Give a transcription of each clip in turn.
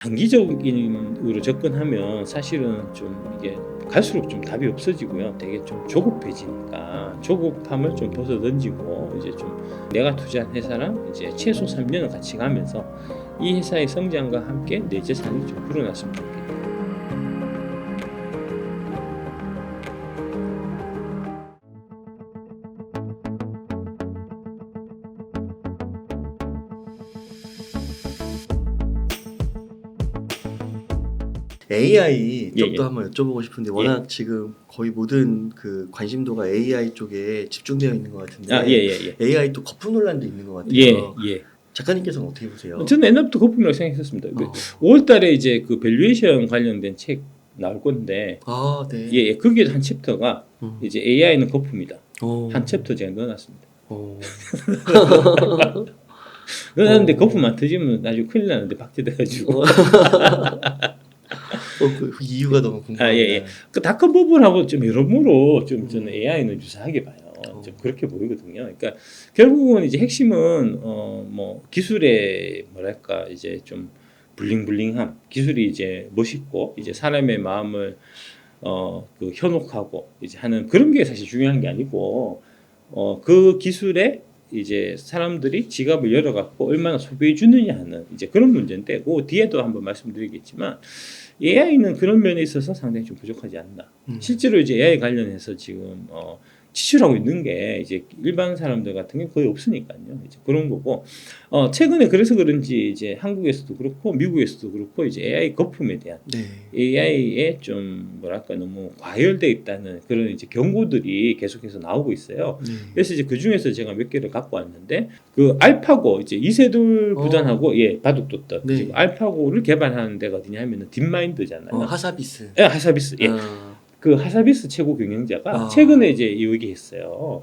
단기적으로 접근하면 사실은 좀 이게 갈수록 좀 답이 없어지고요. 되게 좀 조급해지니까 조급함을 좀 벗어던지고 이제 좀 내가 투자한 회사랑 이제 최소 3년을 같이 가면서 이 회사의 성장과 함께 내 재산이 좀 불어났으면 좋겠다. AI 예, 쪽도 예. 한번 여쭤보고 싶은데 워낙 지금 거의 모든 그 관심도가 AI 쪽에 집중되어 있는 것 같은데 아, 예, 예, 예. AI 또 거품 논란도 있는 것 같아요. 예, 예. 작가님께서는 어떻게 보세요? 저는 옛날부터 거품이라고 생각했습니다. 5월 달에 이제 그 밸류에이션 관련된 책 나올 건데 아, 네. 예, 예. 거기에 한 챕터가 이제 AI는 거품이다. 오. 한 챕터 제가 넣어놨습니다. 오. 넣어놨는데 거품 안 터지면 나중에 큰일 나는데 박제돼가지고. 그 이유가 너무 궁금합니다. 아, 예, 예. 그 닷컴 버블하고 좀 여러모로 좀 저는 AI는 유사하게 봐요. 좀 그렇게 보이거든요. 그러니까 결국은 이제 핵심은 뭐 기술의 뭐랄까 이제 좀 블링블링함, 기술이 이제 멋있고 이제 사람의 마음을 그 현혹하고 이제 하는 그런 게 사실 중요한 게 아니고 그 기술에 이제 사람들이 지갑을 열어갖고 얼마나 소비해 주느냐 하는 이제 그런 문제인데 그 뒤에도 한번 말씀드리겠지만 AI는 그런 면에 있어서 상당히 좀 부족하지 않나. 실제로 이제 AI 관련해서 지금 지출하고 있는 게 이제 일반 사람들 같은 게 거의 없으니까요. 이제 그런 거고 최근에 그래서 그런지 이제 한국에서도 그렇고 미국에서도 그렇고 이제 AI 거품에 대한 네. AI에 좀 뭐랄까 너무 과열돼 있다는 그런 이제 경고들이 계속해서 나오고 있어요. 그래서 이제 그 중에서 제가 몇 개를 갖고 왔는데 그 알파고 이제 이세돌 구단하고 예 바둑 뒀던 네. 지금 알파고를 개발하는 데가 어디냐 하면은 딥마인드잖아요. 하사비스. 예, 하사비스. 예. 그 하사비스 최고 경영자가 최근에 이제 얘기했어요.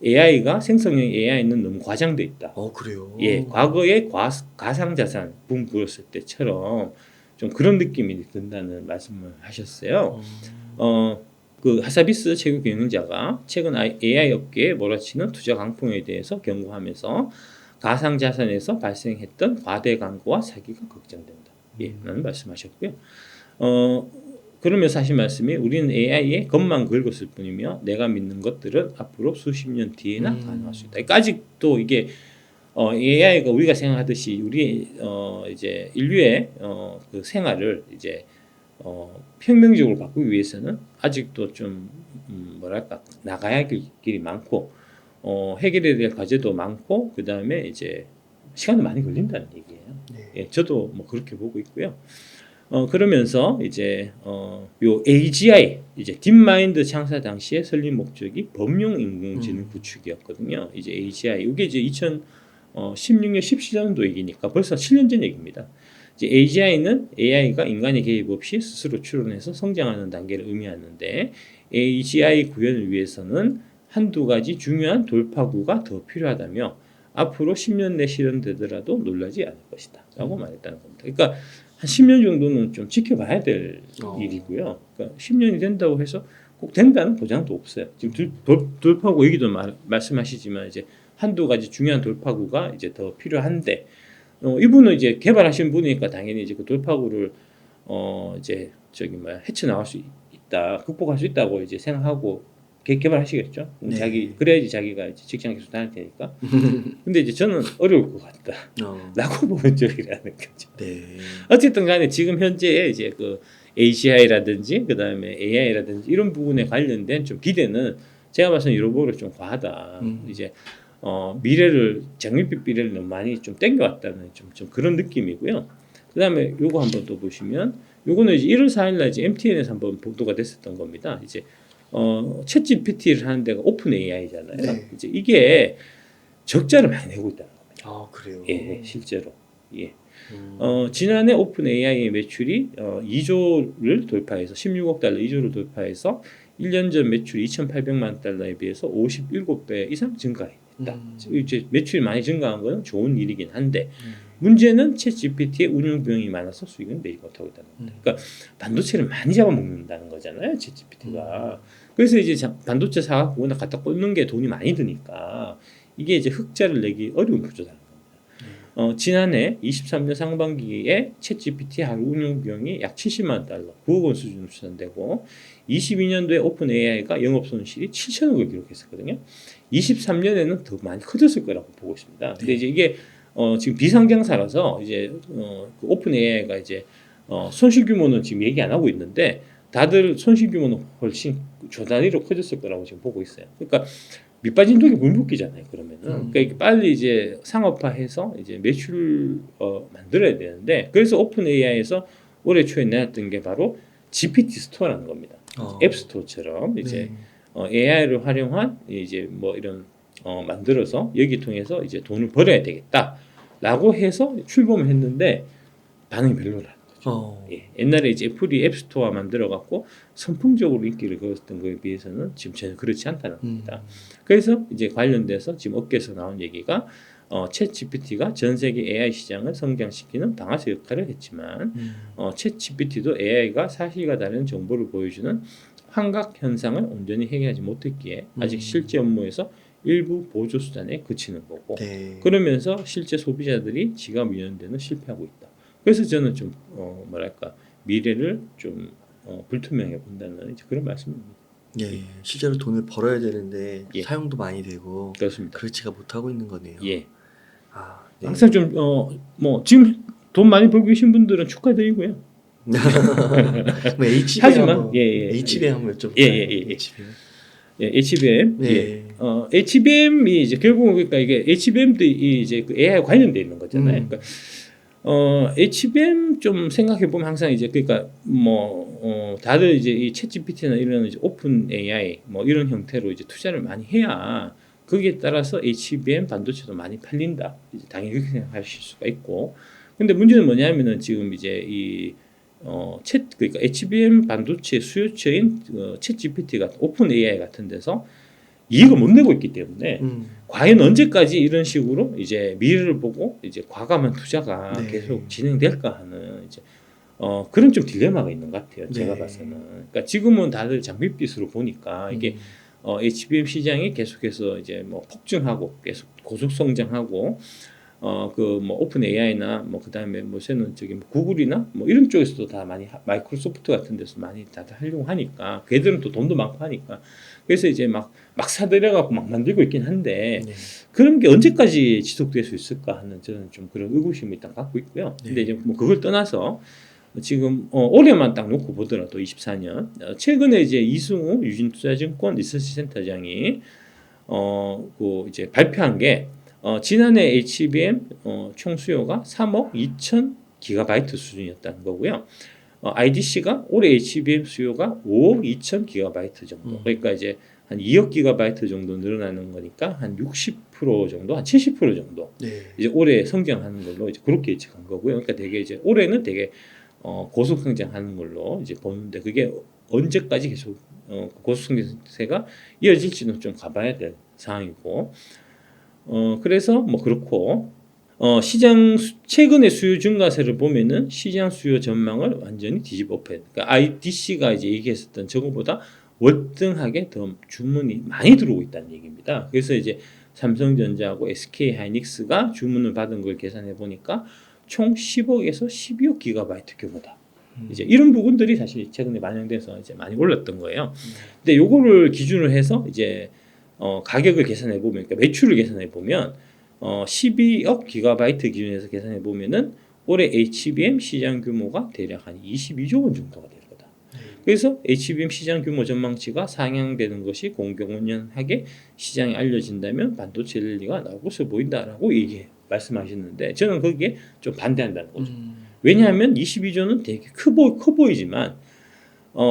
AI가 생성형 AI는 너무 과장돼 있다. 그래요. 예, 과거에 가상자산 붐 불었을 때처럼 좀 그런 느낌이 든다는 말씀을 하셨어요. 그 하사비스 최고 경영자가 최근 AI 업계에 몰아치는 투자 강풍에 대해서 경고하면서 가상자산에서 발생했던 과대 광고와 사기가 걱정된다. 예, 라는 말씀하셨고요. 그러면서 하신 말씀이 우리는 AI에 겉만 긁었을 뿐이며 내가 믿는 것들은 앞으로 수십 년 뒤에나 가능할 수 있다. 그러니까 아직도 이게 AI가 우리가 생각하듯이 우리 이제 인류의 그 생활을 이제 혁명적으로 바꾸기 위해서는 아직도 좀 뭐랄까 나가야 할 길이 많고 해결해야 될 과제도 많고 그 다음에 이제 시간도 많이 걸린다는 얘기예요. 네. 예, 저도 뭐 그렇게 보고 있고요. 그러면서 이제 요 AGI 이제 딥마인드 창사 당시에 설립 목적이 범용 인공지능 구축이었거든요. 이제 AGI 이게 이제 2016년 17년도 얘기니까 벌써 7년 전 얘기입니다. 이제 AGI는 AI가 인간의 개입 없이 스스로 추론해서 성장하는 단계를 의미하는데 AGI 구현을 위해서는 한두 가지 중요한 돌파구가 더 필요하다며 앞으로 10년 내 실현되더라도 놀라지 않을 것이다 라고 말했다는 겁니다. 그러니까 한 10년 정도는 좀 지켜봐야 될 일이고요. 그러니까 10년이 된다고 해서 꼭 된다는 보장도 없어요. 지금 돌파구 얘기도 말씀하시지만 이제 한두 가지 중요한 돌파구가 이제 더 필요한데 이분은 이제 개발하신 분이니까 당연히 이제 그 돌파구를 이제 헤쳐나갈 수 있다, 극복할 수 있다고 이제 생각하고 개발하시겠죠. 네. 그래야지 자기가 이제 직장 계속 다닐 테니까. 근데 이제 저는 어려울 것 같다. 라고 보는 쪽이라는 거죠. 네. 어쨌든 간에 지금 현재 이제 그 AGI라든지 그다음에 AI라든지 이런 부분에 관련된 좀 기대는 제가 봐서는 여러모로 좀 과하다. 이제 미래를 장밋빛 미래를 너무 많이 좀 땡겨왔다는 좀 그런 느낌이고요. 그다음에 요거 한번 또 보시면 요거는 이제 1월 4일날 이제 MTN에서 한번 보도가 됐었던 겁니다. 이제 챗 GPT를 하는 데가 오픈 AI잖아요. 네. 이제 이게 적자를 많이 내고 있다는 겁니다. 그래요. 예, 실제로. 예. 지난해 오픈 AI의 매출이 2조를 돌파해서 16억 달러 2조를 돌파해서 1년 전 매출이 2,800만 달러에 비해서 57배 이상 증가했다. 이제 매출이 많이 증가한 것은 좋은 일이긴 한데 문제는 챗 GPT의 운영 비용이 많아서 수익은 내지 못하고 있다는 겁니다. 그러니까 반도체를 많이 잡아먹는다는 거잖아요, 챗 GPT가. 그래서 이제 반도체 사갖고 워낙 갖다 꽂는 게 돈이 많이 드니까 이게 이제 흑자를 내기 어려운 구조다. 지난해 23년 상반기에 챗GPT 하루 운영 비용이 약 70만 달러, 9억 원 수준으로 추산되고 22년도에 오픈 AI가 영업 손실이 7천억을 기록했었거든요. 23년에는 더 많이 커졌을 거라고 보고 있습니다. 근데 이제 이게 지금 비상장사라서 이제 그 오픈 AI가 이제 손실 규모는 지금 얘기 안 하고 있는데 다들 손실 규모는 훨씬 조 단위로 커졌을 거라고 지금 보고 있어요. 그러니까 밑빠진 독이 물 붓기잖아요. 그러면은 그러니까 빨리 이제 상업화해서 이제 매출 만들어야 되는데 그래서 오픈 AI에서 올해 초에 내놨던 게 바로 GPT 스토어라는 겁니다. 앱 스토어처럼 이제 AI를 활용한 이제 뭐 이런 만들어서 여기 통해서 이제 돈을 벌어야 되겠다라고 해서 출범을 했는데 반응이 별로라는 거죠. 예. 옛날에 이제 애플이 앱 스토어 만들어 갖고 선풍적으로 인기를 거뒀던 거에 비해서는 지금 전혀 그렇지 않다는 겁니다. 그래서 이제 관련돼서 지금 업계에서 나온 얘기가 챗GPT가 전 세계 AI 시장을 성장시키는 방아쇠 역할을 했지만 챗GPT도 AI가 사실과 다른 정보를 보여주는 환각 현상을 온전히 해결하지 못했기에 아직 실제 업무에서 일부 보조 수단에 그치는 거고 그러면서 실제 소비자들이 지갑 위원되는 실패하고 있다. 그래서 저는 좀 뭐랄까 미래를 좀 불투명해 본다는 이제 그런 말씀입니다. 예, 실제로 돈을 벌어야 되는데 예. 사용도 많이 되고 그렇습니다. 그렇지가 못하고 있는 거네요. 예. 네. 항상 좀 뭐 지금 돈 많이 벌고 계신 분들은 축하드리고요. 그럼 HBM 하지만 한번, 예. HBM 한번 여쭤볼까요? 예. HBM. 예, HBM. 네. 예. HBM이 이제 결국 그러니까 이게 HBM도 이제 그 AI 관련돼 있는 거잖아요. 그러니까 HBM 좀 생각해 보면 항상 이제 그러니까 뭐 다들 이제 이 챗GPT나 이런 이제 오픈 AI 뭐 이런 형태로 이제 투자를 많이 해야 거기에 따라서 HBM 반도체도 많이 팔린다. 이제 당연히 그렇게 생각하실 수가 있고. 근데 문제는 뭐냐면은 지금 이제 그러니까 HBM 반도체 수요처인 챗GPT 같은 오픈 AI 같은 데서 이익을 못 내고 있기 때문에 과연 언제까지 이런 식으로 이제 미래를 보고 이제 과감한 투자가 계속 진행될까 하는 이제 그런 좀 딜레마가 있는 것 같아요. 제가 봐서는. 그러니까 지금은 다들 장밋빛으로 보니까 이게 HBM 시장이 계속해서 이제 뭐 폭증하고 계속 고속 성장하고 그 뭐 오픈 AI나 뭐 그다음에 뭐 새는 저기 뭐 구글이나 뭐 이런 쪽에서도 다 많이 마이크로소프트 같은 데서 많이 다들 하려고 하니까 걔들은 또 돈도 많고 하니까 그래서 이제 막 사들여 갖고 막 만들고 있긴 한데 그런 게 언제까지 지속될 수 있을까 하는 저는 좀 그런 의구심을 일단 갖고 있고요. 근데 이제 뭐 그걸 떠나서 지금 올해만 딱 놓고 보더라도 24년 최근에 이제 이승우 유진투자증권 리서치센터장이 그 이제 발표한 게 지난해 HBM 총 수요가 3억 2천 기가바이트 수준이었다는 거고요. IDC가 올해 HBM 수요가 5억 2천 기가바이트 정도. 그러니까 이제 한 2억 기가바이트 정도 늘어나는 거니까 한 60% 정도, 한 70% 정도. 이제 올해 성장하는 걸로 이제 그렇게 예측한 거고요. 그러니까 되게 이제 올해는 되게 고속 성장하는 걸로 이제 보는데 그게 언제까지 계속 고속 성장세가 이어질지는 좀 가봐야 될 상황이고. 그래서 뭐 그렇고 시장 최근의 수요 증가세를 보면은 시장 수요 전망을 완전히 뒤집어 엎어요. 그러니까 IDC가 이제 얘기했었던 저거보다 월등하게 더 주문이 많이 들어오고 있다는 얘기입니다. 그래서 이제 삼성전자하고 SK하이닉스가 주문을 받은 걸 계산해 보니까 총 10억에서 12억 기가바이트 규모다. 이제 이런 부분들이 사실 최근에 반영돼서 이제 많이 올랐던 거예요. 근데 요거를 기준으로 해서 이제 가격을 계산해 보면, 그러니까 매출을 계산해 보면 12억 기가바이트 기준에서 계산해 보면은 올해 HBM 시장 규모가 대략 한 22조 원 정도가 될 거다. 그래서 HBM 시장 규모 전망치가 상향되는 것이 공공연하게 시장에 알려진다면 반도체 랠리가 나올 것으로 보인다라고 말씀하셨는데 저는 거기에 좀 반대한다는 거죠. 왜냐하면 22조는 되게 커 보이지만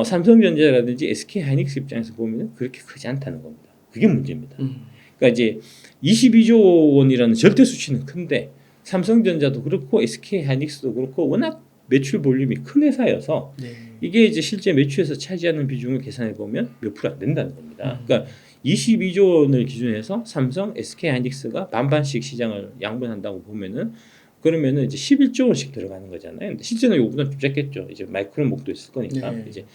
삼성전자라든지 SK하이닉스 입장에서 보면 그렇게 크지 않다는 겁니다. 그게 문제입니다. 그러니까 이제 22조 원이라는 절대 수치는 큰데 삼성전자도 그렇고 SK하이닉스도 그렇고 워낙 매출 볼륨이 큰 회사여서 이게 이제 실제 매출에서 차지하는 비중을 계산해 보면 몇 프로 안 된다는 겁니다. 그러니까 22조 원을 기준해서 삼성, SK하이닉스가 반반씩 시장을 양분한다고 보면은 그러면은 이제 11조 원씩 들어가는 거잖아요. 근데 실제는 이거보다 좀 작겠죠. 이제 마이크론 목도 있을 거니까 이제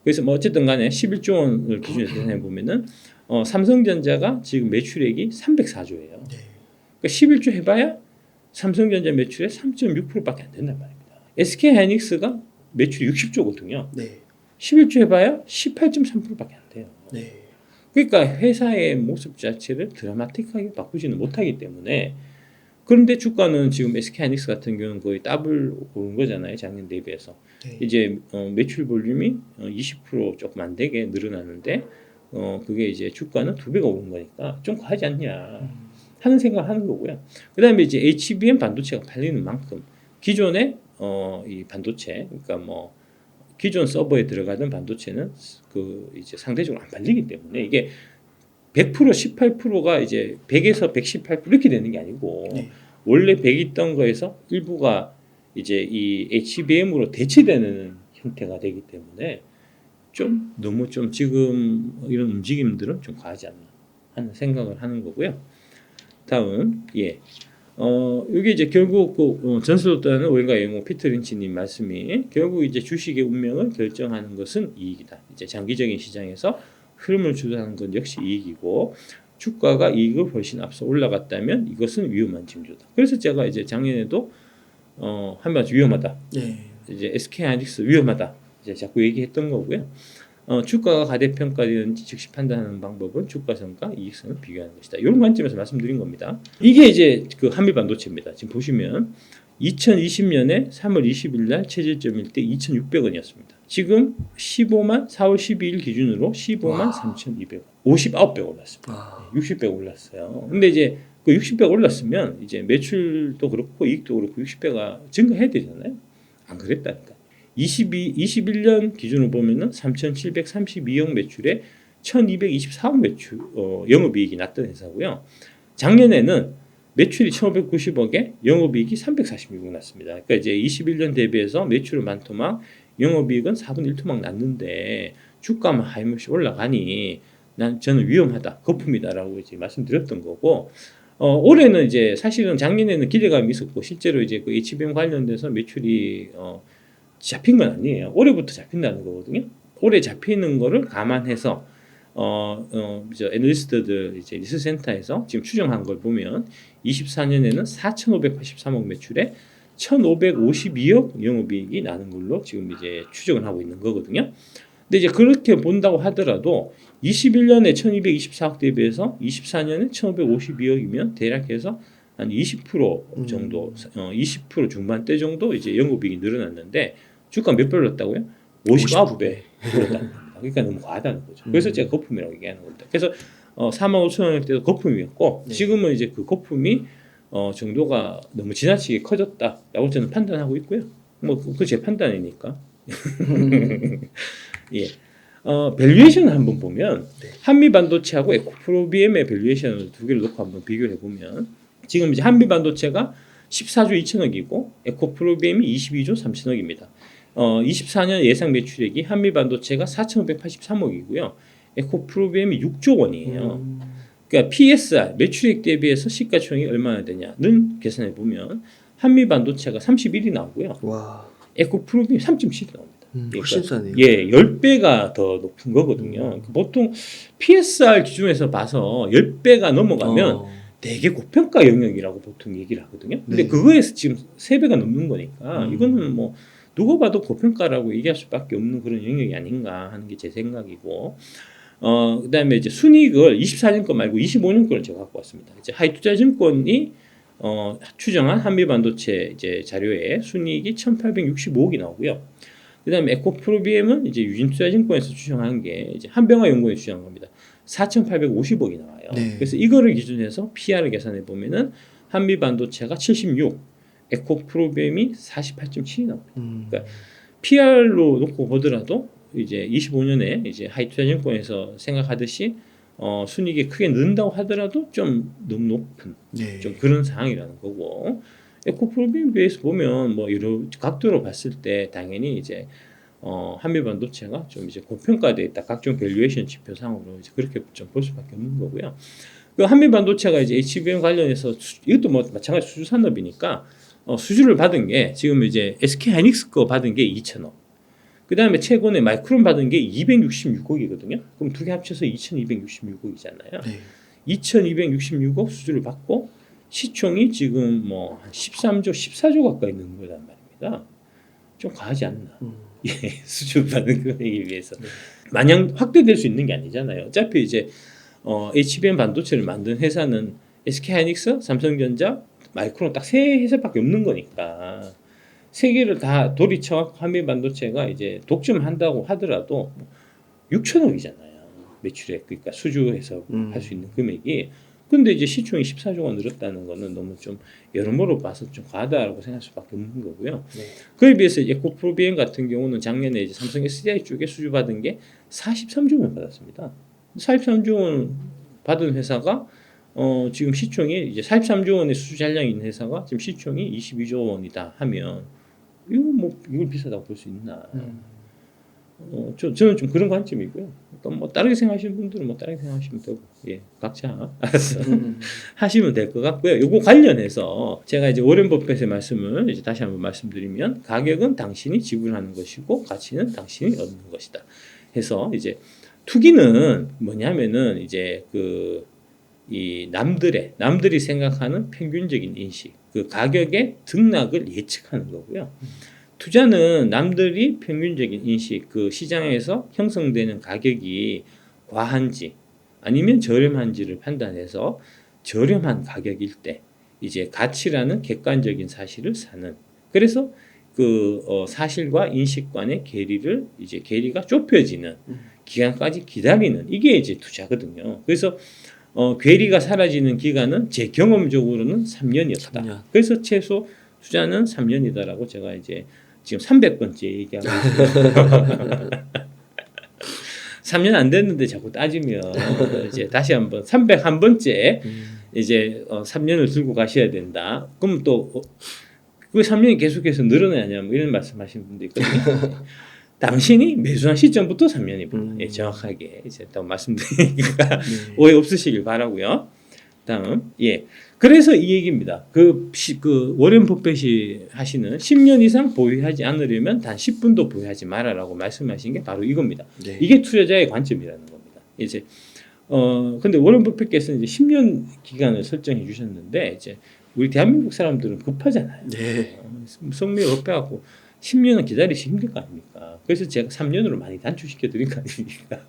그래서 뭐 어쨌든 간에 11조 원을 기준으로 계산해 보면은 삼성전자가 지금 매출액이 304조예요. 그러니까 11조 해봐야 삼성전자 매출의 3.6%밖에 안 된단 말입니다. SK하이닉스가 매출이 60조거든요. 네. 11조 해봐야 18.3%밖에 안 돼요. 네. 그러니까 회사의 모습 자체를 드라마틱하게 바꾸지는 못하기 때문에 그런데 주가는 지금 SK하이닉스 같은 경우는 거의 더블 오른 거잖아요. 작년 대비해서. 네. 이제 매출 볼륨이 20% 조금 안 되게 늘어나는데 그게 이제 주가는 2배가 오른 거니까 좀 과하지 않냐 하는 생각을 하는 거고요. 그다음에 이제 HBM 반도체가 팔리는 만큼 기존의 이 반도체 그러니까 뭐 기존 서버에 들어가던 반도체는 그 이제 상대적으로 안 팔리기 때문에 이게 100% 18%가 이제 100에서 118% 이렇게 되는 게 아니고 네. 원래 100 있던 거에서 일부가 이제 이 HBM으로 대체되는 형태가 되기 때문에 좀 너무 좀 지금 이런 움직임들은 좀 과하지 않나 하는 생각을 하는 거고요. 다음 이게 이제 결국 전설로 떠나는 오일과 영웅 피터 린치님 말씀이 결국 이제 주식의 운명을 결정하는 것은 이익이다. 이제 장기적인 시장에서 흐름을 주도하는 건 역시 이익이고 주가가 이익을 훨씬 앞서 올라갔다면 이것은 위험한 징조다. 그래서 제가 이제 작년에도 한마디 위험하다. 네. 이제 SK하이닉스 위험하다. 이제 자꾸 얘기했던 거고요. 주가가 가대평가되는지 즉시 판단하는 방법은 주가선과 이익선을 비교하는 것이다. 이런 관점에서 말씀드린 겁니다. 이게 이제 그 한미 반도체입니다. 지금 보시면 2020년에 3월 20일 날 최저점일 때 2,600원이었습니다. 지금 4월 12일 기준으로 15만 3,200원. 59배 올랐습니다. 60배 올랐어요. 근데 이제 그 60배 올랐으면 이제 매출도 그렇고 이익도 그렇고 60배가 증가해야 되잖아요. 안 그랬다니까. 21년 기준으로 보면은 3,732억 매출에 1,224억 매출 영업이익이 났던 회사고요. 작년에는 매출이 1,590억에 영업이익이 346억 났습니다. 그러니까 이제 21년 대비해서 매출은 반토막, 영업이익은 4분의 1토막 났는데 주가만 하염없이 올라가니 저는 위험하다, 거품이다라고 이제 말씀드렸던 거고. 올해는 이제 사실은 작년에는 기대감이 있었고 실제로 이제 그 HBM 관련돼서 매출이 잡힌 건 아니에요. 올해부터 잡힌다는 거거든요. 올해 잡히는 거를 감안해서 애널리스트들 이제 리스센터에서 지금 추정한 걸 보면 24년에는 4,583억 매출에 1,552억 영업이익이 나는 걸로 지금 이제 추정을 하고 있는 거거든요. 근데 이제 그렇게 본다고 하더라도 21년에 1,224억 대비해서 24년에 1,552억이면 대략해서 한 20% 정도, 20% 중반대 정도 이제 영업이익이 늘어났는데 주가 몇 배 올랐다고요? 59배 올랐다는 겁니다. 그러니까 너무 과하다는 거죠. 그래서 제가 거품이라고 얘기하는 겁니다. 그래서 45,000원 때도 거품이었고 네. 지금은 이제 그 거품이 정도가 너무 지나치게 커졌다라고 저는 판단하고 있고요. 뭐 그 제 판단이니까. 예. 밸류에이션을 한번 보면 네. 한미 반도체하고 에코프로비엠의 밸류에이션을 두 개를 놓고 한번 비교해 보면 지금 이제 한미 반도체가 14조 2천억이고 에코프로비엠이 22조 3천억입니다. 24년 예상 매출액이 한미 반도체가 4,583억이고요. 에코프로비엠이 6조 원이에요. 그러니까 PSR 매출액 대비해서 시가총액이 얼마나 되냐는 계산해 보면 한미 반도체가 31이 나오고요. 와. 에코프로비엠 3.7이 나옵니다. 훨씬 싸네요. 예, 10배가 더 높은 거거든요. 보통 PSR 기준에서 봐서 10배가 넘어가면 되게 고평가 영역이라고 보통 얘기를 하거든요. 근데 네. 그거에서 지금 3배가 넘는 거니까 이거는 뭐 누가 봐도 고평가라고 얘기할 수밖에 없는 그런 영역이 아닌가 하는 게 제 생각이고. 그다음에 이제 순이익을 24년 거 말고 25년 거를 제가 갖고 왔습니다. 이제 하이투자증권이 추정한 한미 반도체 이제 자료에 순이익이 1,865억이 나오고요. 그다음에 에코프로비엠은 이제 유진투자증권에서 추정한 게 이제 한병화 연구원이 추정한 겁니다. 4,850억이 나와요. 네. 그래서 이거를 기준해서 PR을 계산해 보면은 한미 반도체가 76, 에코프로비엠이 48.7이 나옵니다. 그러니까 PR로 놓고 보더라도 이제 25년에 이제 하이투자증권에서 생각하듯이 순이익이 크게 는다고 하더라도 좀 너무 높은 네. 좀 그런 상황이라는 거고. 에코프로비엠 비해서 보면 뭐 여러 각도로 봤을 때 당연히 이제 한미 반도체가 좀 이제 고평가되어 있다. 각종 밸류에이션 지표상으로 이제 그렇게 좀 볼 수밖에 없는 거고요. 그 한미 반도체가 이제 HBM 관련해서 이것도 뭐 마찬가지 수주 산업이니까 수주를 받은 게 지금 이제 SK하이닉스 거 받은 게 2,000억. 그 다음에 최근에 마이크론 받은 게 266억이거든요. 그럼 두 개 합쳐서 2,266억이잖아요. 네. 2,266억 수주를 받고 시총이 지금 뭐 한 13조, 14조 가까이 있는 거란 말입니다. 좀 과하지 않나? 예, 수주받는 금액에 비해서 네. 마냥 확대될 수 있는 게 아니잖아요. 어차피 이제 HBM 반도체를 만든 회사는 SK하이닉스, 삼성전자, 마이크론 딱 세 회사밖에 없는 거니까 세 개를 다 돌이쳐 한미 반도체가 이제 독점한다고 하더라도 6천억이잖아요. 매출액 그러니까 수주해서 할 수 있는 금액이. 근데 이제 시총이 14조가 늘었다는 거는 너무 좀 여러모로 봐서 좀 과하다라고 생각할 수밖에 없는 거고요. 네. 그에 비해서 에코프로비엔 같은 경우는 작년에 이제 삼성 SDI 쪽에 수주 받은 게 43조 원 받았습니다. 43조 원 받은 회사가 지금 시총이 이제 43조 원의 수주 잔량이 있는 회사가 지금 시총이 22조 원이다 하면 이걸 비싸다고 볼 수 있나? 저는 좀 그런 관점이고요. 그러니까 뭐 다르게 생각하시는 분들은 뭐 다르게 생각하시면 되고, 예, 각자 알아서 하시면 될 것 같고요. 요거 관련해서 제가 이제 워렌 버핏의 말씀을 이제 다시 한번 말씀드리면 가격은 당신이 지불하는 것이고 가치는 당신이 얻는 것이다. 해서 이제 투기는 뭐냐면은 이제 이 남들이 생각하는 평균적인 인식, 그 가격의 등락을 예측하는 거고요. 투자는 남들이 평균적인 인식, 그 시장에서 형성되는 가격이 과한지 아니면 저렴한지를 판단해서 저렴한 가격일 때 이제 가치라는 객관적인 사실을 사는. 그래서 사실과 인식 간의 괴리가 좁혀지는 기간까지 기다리는 이게 이제 투자거든요. 그래서 괴리가 사라지는 기간은 제 경험적으로는 3년이었다. 3년. 그래서 최소 투자는 3년이다라고 제가 이제 지금 300번째 얘기하고 있어요. 3년 안 됐는데 자꾸 따지면 이제 다시 한번 301번째 이제 3년을 들고 가셔야 된다. 그럼 또 그 3년이 계속해서 늘어나냐 뭐 이런 말씀하시는 분도 있거든요. 당신이 매수한 시점부터 3년입니다. 예, 정확하게 이제 또 말씀드리니까 오해 없으시길 바라고요. 다음, 예. 그래서 이 얘기입니다. 워렌 버핏이 하시는 10년 이상 보유하지 않으려면 단 10분도 보유하지 마라라고 말씀하신 게 바로 이겁니다. 네. 이게 투자자의 관점이라는 겁니다. 이제 근데 워렌 버핏께서는 이제 10년 기간을 설정해 주셨는데 이제 우리 대한민국 사람들은 급하잖아요. 네. 성미가 급해갖고 10년은 기다리시 힘들 거 아닙니까? 그래서 제가 3년으로 많이 단축시켜 드린 거 아닙니까?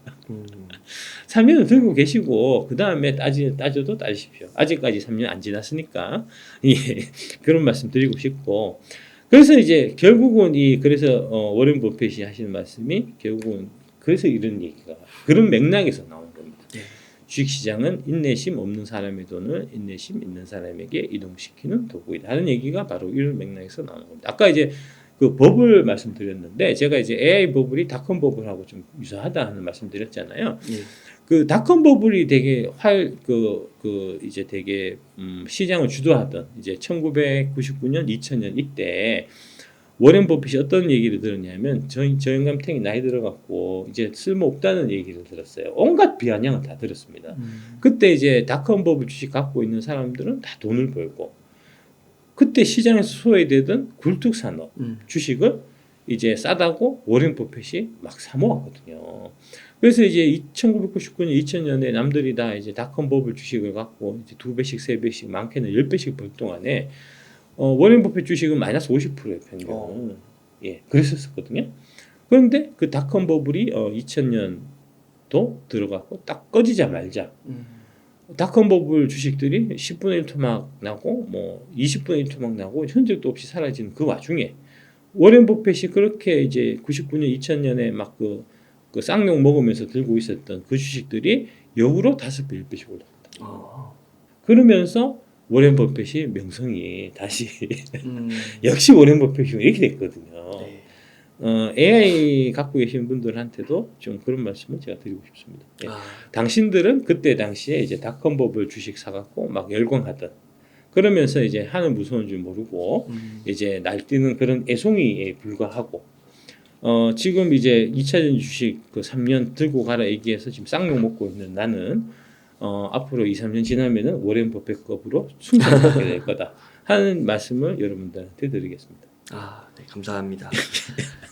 3년을 들고 계시고 그 다음에 따져도 따지십시오. 아직까지 3년 안 지났으니까 예, 그런 말씀 드리고 싶고 그래서 이제 결국은 그래서 워렌 버핏이 하시는 말씀이 결국은 그래서 이런 얘기가 그런 맥락에서 나온 겁니다. 네. 주식시장은 인내심 없는 사람의 돈을 인내심 있는 사람에게 이동시키는 도구이다 하는 얘기가 바로 이런 맥락에서 나오는 겁니다. 아까 이제 그 버블 말씀드렸는데 제가 이제 AI 버블이 닷컴 버블하고 좀 유사하다 하는 말씀드렸잖아요. 예. 그 닷컴 버블이 되게 이제 되게 시장을 주도하던 이제 1999년, 2000년 이때 워렌 버핏이 어떤 얘기를 들었냐면 저 영감탱이 나이 들어갖고 이제 쓸모 없다는 얘기를 들었어요. 온갖 비아냥을 다 들었습니다. 그때 이제 닷컴 버블 주식 갖고 있는 사람들은 다 돈을 벌고 그때 시장에서 소외되던 굴뚝산업 주식을 이제 싸다고 워렌 버핏이 막 사모았거든요. 그래서 이제 1999년, 2000년에 남들이 다 이제 닷컴 버블 주식을 갖고 이제 2배씩, 3배씩, 많게는 10배씩 벌 동안에 워렌 버핏 주식은 마이너스 50%예요, 평균. 예, 그랬었거든요. 그런데 그 닷컴 버블이 2000년도 들어갔고 딱 꺼지자마자 닷컴 버블 주식들이 10분의 1 토막 나고 뭐 20분의 1 토막 나고 흔적도 없이 사라지는 그 와중에 워렌 버핏이 그렇게 이제 99년, 2000년에 막 그 쌍욕 먹으면서 들고 있었던 그 주식들이 역으로 5배, 10배씩 올랐다. 그러면서 워렌 버핏이 명성이 다시 역시 워렌 버핏이 이렇게 됐거든요. 네. AI 갖고 계신 분들한테도 좀 그런 말씀을 제가 드리고 싶습니다. 예. 당신들은 그때 당시에 이제 닷컴 버블 주식 사갖고 막 열광하던 그러면서 이제 하는 무서운 줄 모르고 이제 날뛰는 그런 애송이에 불과하고 지금 이제 2차전 주식 그 3년 들고 가라 얘기해서 지금 쌍욕 먹고 있는 나는 앞으로 2, 3년 지나면은 워렌 버핏급으로 숭상받게 될 거다 하는 말씀을 여러분들한테 드리겠습니다. 네, 감사합니다.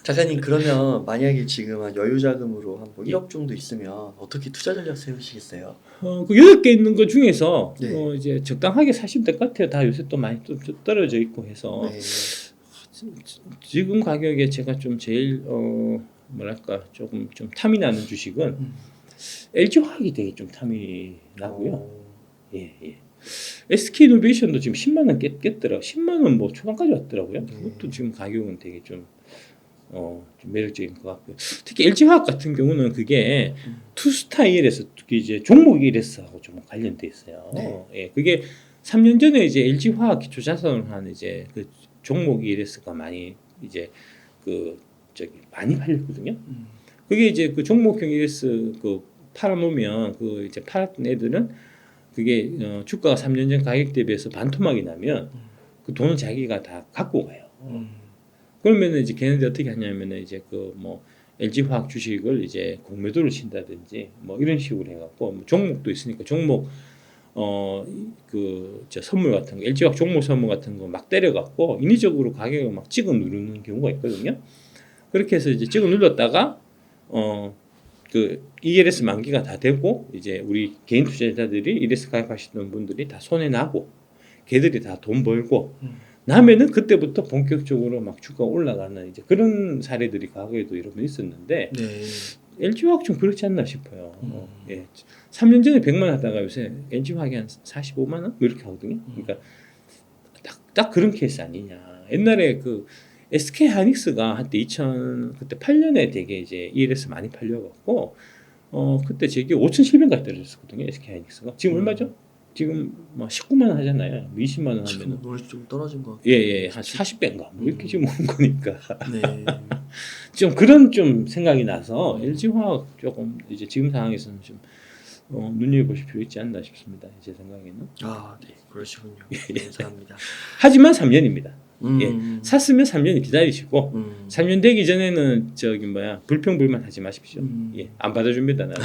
작가님 그러면 만약에 지금 한 여유 자금으로 한 뭐 1억 정도 있으면 어떻게 투자 전략 세우시겠어요? 그 8개 있는 것 중에서 네. 이제 적당하게 사시면 될 것 같아요. 다 요새 또 많이 또 떨어져 있고 해서 네. 지금 가격에 제가 좀 제일 뭐랄까 조금 좀 탐이 나는 주식은 LG화학이 되게 좀 탐이 나고요. 예. SK이노베이션도 지금 10만 원 깼더라. 10만 원 뭐 초반까지 왔더라고요. 그것도 지금 가격은 되게 좀 매력적인 것 같고요. 특히 LG화학 같은 경우는 그게 투스타 ELS 특히 이제 종목 ELS하고 좀 관련돼 있어요. 네. 예, 그게 3년 전에 이제 LG화학 기초자산으로 한 이제 그 종목 ELS가 많이 이제 그 저기 많이 팔렸거든요. 그게 이제 그 종목형 ELS 그 팔아놓으면 그 이제 팔았던 애들은 그게 주가가 3년 전 가격 대비해서 반토막이 나면 그 돈은 자기가 다 갖고 가요. 그러면은 이제 걔네들 어떻게 하냐면은 이제 그 뭐 LG화학 주식을 이제 공매도를 친다든지 뭐 이런 식으로 해갖고 뭐 종목도 있으니까 종목 그 저 선물 같은 거 LG화학 종목 선물 같은 거 막 때려갖고 인위적으로 가격을 막 찍어 누르는 경우가 있거든요. 그렇게 해서 이제 찍어 눌렀다가 그 ELS 만기가 다 되고 이제 우리 개인 투자자들이 ELS 가입하시는 분들이 다 손해 나고 걔들이 다 돈 벌고 나면은 그때부터 본격적으로 막 주가가 올라가는 이제 그런 사례들이 과거에도 여러 번 있었는데 네. LG화학 좀 그렇지 않나 싶어요. 예. 3년 전에 100만 원 하다가 요새 LG화학이 한 45만 원 뭐 이렇게 하거든요. 그러니까 딱 그런 케이스 아니냐. 옛날에 그 SK 하이닉스가 한때 2000 그때 8년에 되게 이제 ELS 많이 팔려갖고 그때 제게 5,700까지 떨어졌었거든요. SK 하이닉스가 지금 얼마죠? 지금 뭐 19만 원 하잖아요. 20만 원 지금 하면은 오늘 좀 떨어진 것 같아요. 예, 한 40배인가 뭐 이렇게 지금 오는 거니까 네. 좀 그런 좀 생각이 나서 LG화학 조금 이제 지금 상황에서는 좀 눈여겨보실 필요 있지 않나 싶습니다. 제 생각에는. 네, 그러시군요. 감사합니다. 하지만 3년입니다. 예, 음. 샀으면 3년 기다리시고 음. 3년 되기 전에는 저기 뭐야 불평불만하지 마십시오. 예, 안 받아줍니다. 나는.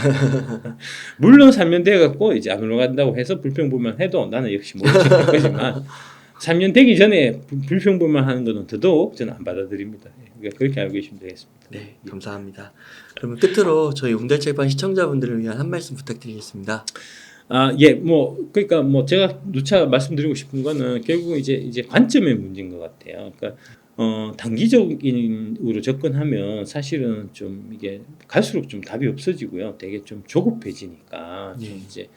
물론 3년 돼갖고 이제 안 올라간다고 해서 불평불만해도 나는 역시 못 지킬 거지만 3년 되기 전에 불평불만하는 거는 더더욱 저는 안 받아들입니다. 예, 그러니까 그렇게 알고 계시면 되겠습니다. 네, 감사합니다. 그러면 끝으로 저희 웅달책방 시청자분들을 위한 한 말씀 부탁드리겠습니다. 예, 뭐 그러니까 뭐 제가 누차 말씀드리고 싶은 거는 결국 이제 관점의 문제인 것 같아요. 그러니까 단기적으로 접근하면 사실은 좀 이게 갈수록 좀 답이 없어지고요. 되게 좀 조급해지니까 좀 이제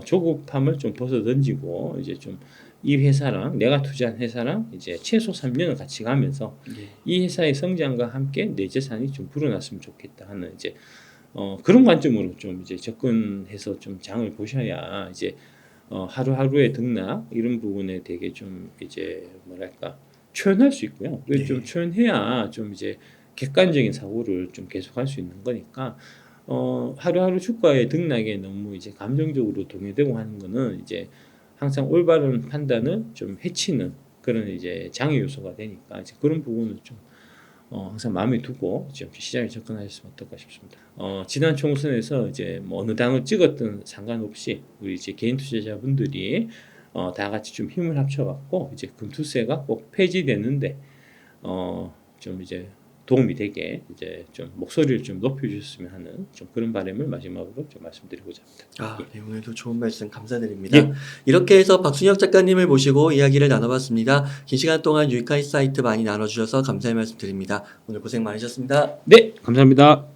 조급함을 좀 벗어 던지고 이제 좀 이 회사랑 내가 투자한 회사랑 이제 최소 3년을 같이 가면서 이 회사의 성장과 함께 내 재산이 좀 불어났으면 좋겠다 하는 이제 그런 관점으로 좀 이제 접근해서 좀 장을 보셔야 이제 하루하루의 등락 이런 부분에 되게 좀 이제 뭐랄까 초연할 수 있고요. 좀 초연해야 좀 이제 객관적인 사고를 좀 계속할 수 있는 거니까 하루하루 주가의 등락에 너무 이제 감정적으로 동요되고 하는 거는 이제 항상 올바른 판단을 좀 해치는 그런 이제 장애 요소가 되니까 이제 그런 부분을 좀 항상 마음에 두고 좀 시장에 접근하셨으면 어떨까 싶습니다. 지난 총선에서 이제 뭐 어느 당을 찍었든 상관없이 우리 이제 개인 투자자분들이 다 같이 좀 힘을 합쳐갖고 이제 금투세가 꼭 폐지되는데 좀 이제 도움이 되게 이제 좀 목소리를 좀 높여주셨으면 하는 좀 그런 바람을 마지막으로 좀 말씀드리고자 합니다. 네, 오늘도 좋은 말씀 감사드립니다. 이렇게 해서 박순혁 작가님을 모시고 이야기를 나눠봤습니다. 긴 시간 동안 유익한 사이트 많이 나눠주셔서 감사의 말씀 드립니다. 오늘 고생 많으셨습니다. 네, 감사합니다.